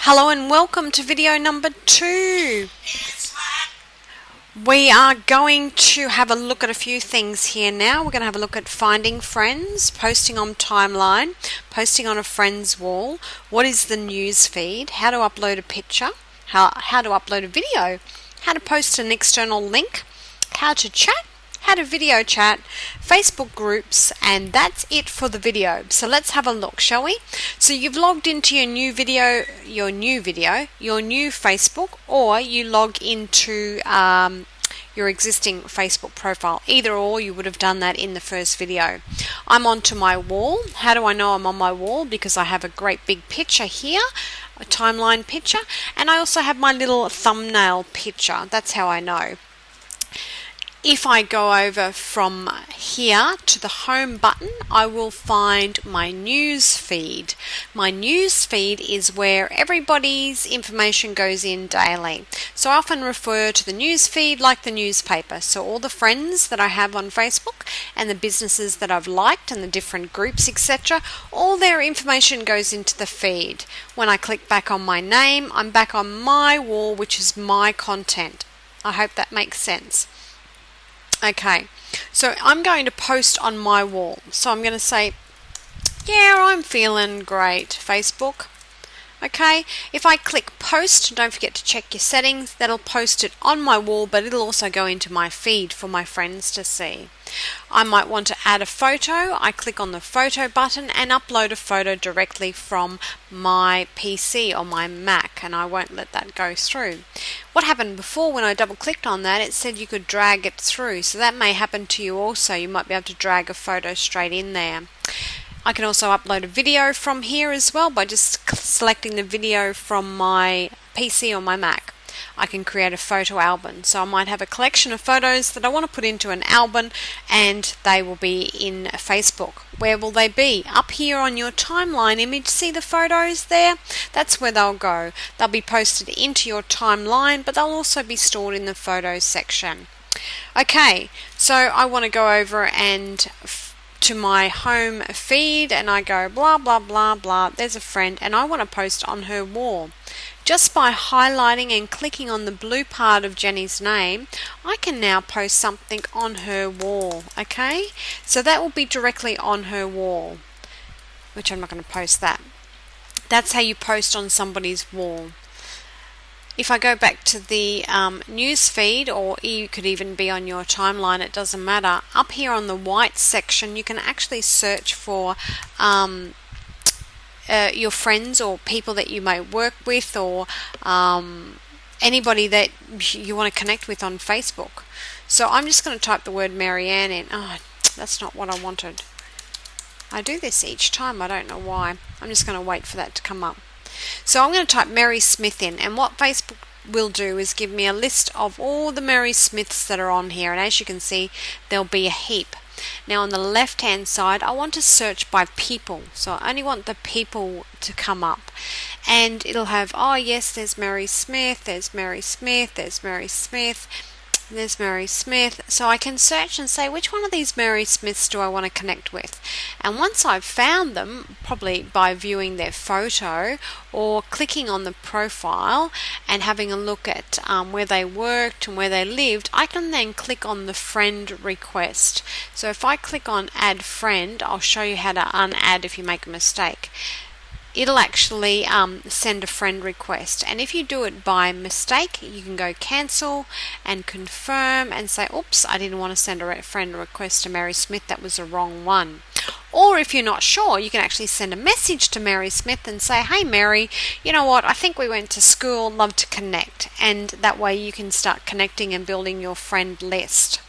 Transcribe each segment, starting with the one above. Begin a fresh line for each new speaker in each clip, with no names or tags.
Hello and welcome to video number 2. We are going to have a look at a few things here now. We're going to have a look at finding friends, posting on timeline, posting on a friend's wall, what is the news feed, how to upload a picture, how to upload a video, how to post an external link, how to chat, how to video chat, Facebook groups, and that's it for the video. So let's have a look, shall we? So you've logged into your new Facebook, or you log into your existing Facebook profile. Either or, you would have done that in the first video. I'm onto my wall. How do I know I'm on my wall? Because I have a great big picture here, a timeline picture, and I also have my little thumbnail picture. That's how I know. If I go over from here to the home button, I will find my news feed. My news feed is where everybody's information goes in daily. So I often refer to the news feed like the newspaper. So all the friends that I have on Facebook and the businesses that I've liked and the different groups, etc., all their information goes into the feed. When I click back on my name, I'm back on my wall, which is my content. I hope that makes sense. Okay, so I'm going to post on my wall. So I'm going to say, yeah, I'm feeling great, Facebook. Okay, if I click post, don't forget to check your settings. That'll post it on my wall, but it'll also go into my feed for my friends to see. I might want to add a photo. I click on the photo button and upload a photo directly from my PC or my Mac, and I won't let that go through. What happened before when I double clicked on that, it said you could drag it through, so that may happen to you also. You might be able to drag a photo straight in there. I can also upload a video from here as well by just selecting the video from my PC or my Mac. I can create a photo album. So I might have a collection of photos that I want to put into an album, and they will be in Facebook. Where will they be? Up here on your timeline image. See the photos there? That's where they'll go. They'll be posted into your timeline, but they'll also be stored in the photos section. Okay, so I want to go over and to my home feed, and I go blah blah blah blah, there's a friend, and I want to post on her wall. Just by highlighting and clicking on the blue part of Jenny's name, I can now post something on her wall. Okay, so that will be directly on her wall, which I'm not going to post that. That's how you post on somebody's wall. If I go back to the news feed, or you could even be on your timeline, it doesn't matter. Up here on the white section, you can actually search for your friends or people that you may work with, or anybody that you want to connect with on Facebook. So I'm just going to type the word Marianne in. Oh, that's not what I wanted. I do this each time. I don't know why. I'm just going to wait for that to come up. So I'm going to type Mary Smith in, and what Facebook will do is give me a list of all the Mary Smiths that are on here, and as you can see, there'll be a heap. Now on the left hand side, I want to search by people, so I only want the people to come up, and it'll have, oh yes, there's Mary Smith, there's Mary Smith, there's Mary Smith, there's Mary Smith. So I can search and say, which one of these Mary Smiths do I want to connect with? And once I've found them, probably by viewing their photo or clicking on the profile and having a look at where they worked and where they lived, I can then click on the friend request. So if I click on add friend, I'll show you how to unadd if you make a mistake. It'll actually send a friend request, and if you do it by mistake, you can go cancel and confirm and say, oops, I didn't want to send a friend request to Mary Smith, that was the wrong one. Or if you're not sure, you can actually send a message to Mary Smith and say, hey Mary, you know what, I think we went to school, love to connect, and that way you can start connecting and building your friend list.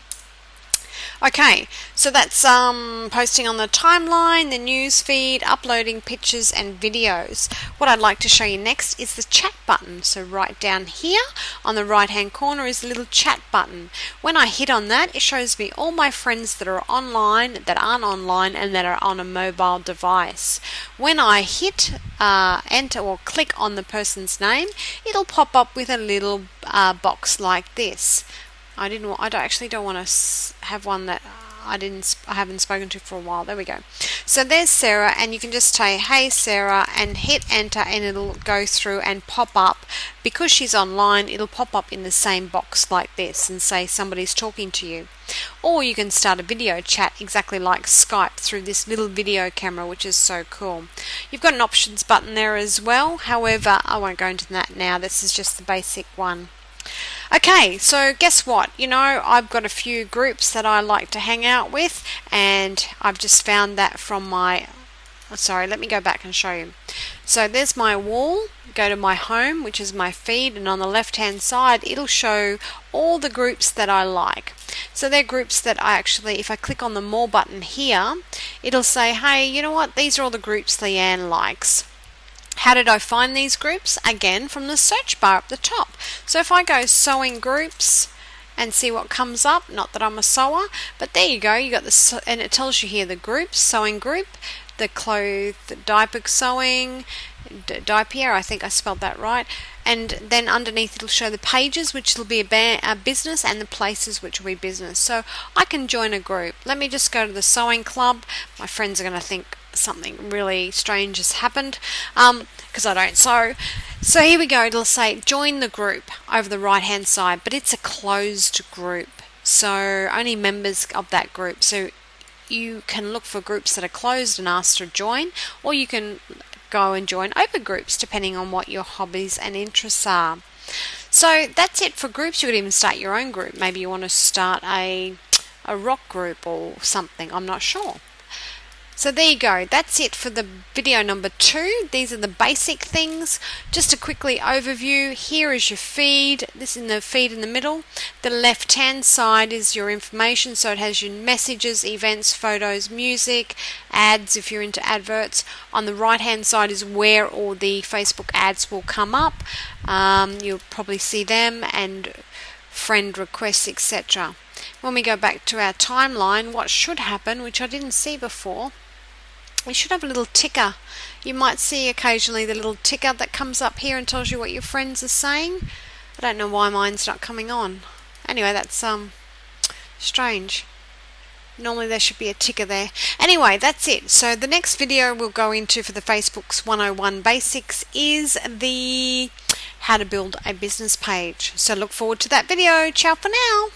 Okay, so that's posting on the timeline, the news feed, uploading pictures and videos. What I'd like to show you next is the chat button. So right down here on the right hand corner is a little chat button. When I hit on that, it shows me all my friends that are online, that aren't online, and that are on a mobile device. When I hit enter or click on the person's name, it'll pop up with a little box like this. I actually don't want to have one that I haven't spoken to for a while. There we go. So there's Sarah, and you can just say, hey Sarah, and hit enter, and it'll go through and pop up. Because she's online, it'll pop up in the same box like this and say somebody's talking to you. Or you can start a video chat exactly like Skype through this little video camera, which is so cool. You've got an options button there as well. However, I won't go into that now. This is just the basic one. Okay, so guess what? I've got a few groups that I like to hang out with, and I've just found that from my... Sorry, let me go back and show you. So there's my wall. Go to my home, which is my feed, and on the left hand side it'll show all the groups that I like. So they're groups that I actually, if I click on the more button here, it'll say, hey, you know what, these are all the groups Leanne likes. How did I find these groups? Again, from the search bar up the top. So if I go sewing groups and see what comes up, not that I'm a sewer, but there you go, you got the, and it tells you here the groups, sewing group, the clothes, the diaper sewing, diaper, I think I spelled that right, and then underneath it'll show the pages, which will be a business, and the places, which will be business. So I can join a group. Let me just go to the sewing club. My friends are going to think something really strange has happened because I don't sew. So here we go, it'll say join the group over the right hand side, but it's a closed group, so only members of that group. So you can look for groups that are closed and ask to join, or you can go and join open groups depending on what your hobbies and interests are. So that's it for groups. You could even start your own group. Maybe you want to start a rock group or something, I'm not sure. So there you go, that's it for the video number 2. These are the basic things. Just to quickly overview, here is your feed. This is the feed in the middle. The left hand side is your information, so it has your messages, events, photos, music, ads if you're into adverts. On the right hand side is where all the Facebook ads will come up. You'll probably see them, and friend requests, etc. When we go back to our timeline, what should happen, which I didn't see before, we should have a little ticker. You might see occasionally the little ticker that comes up here and tells you what your friends are saying. I don't know why mine's not coming on. Anyway, that's strange. Normally there should be a ticker there. Anyway, that's it. So the next video we'll go into for the Facebook's 101 Basics is the how to build a business page. So look forward to that video. Ciao for now.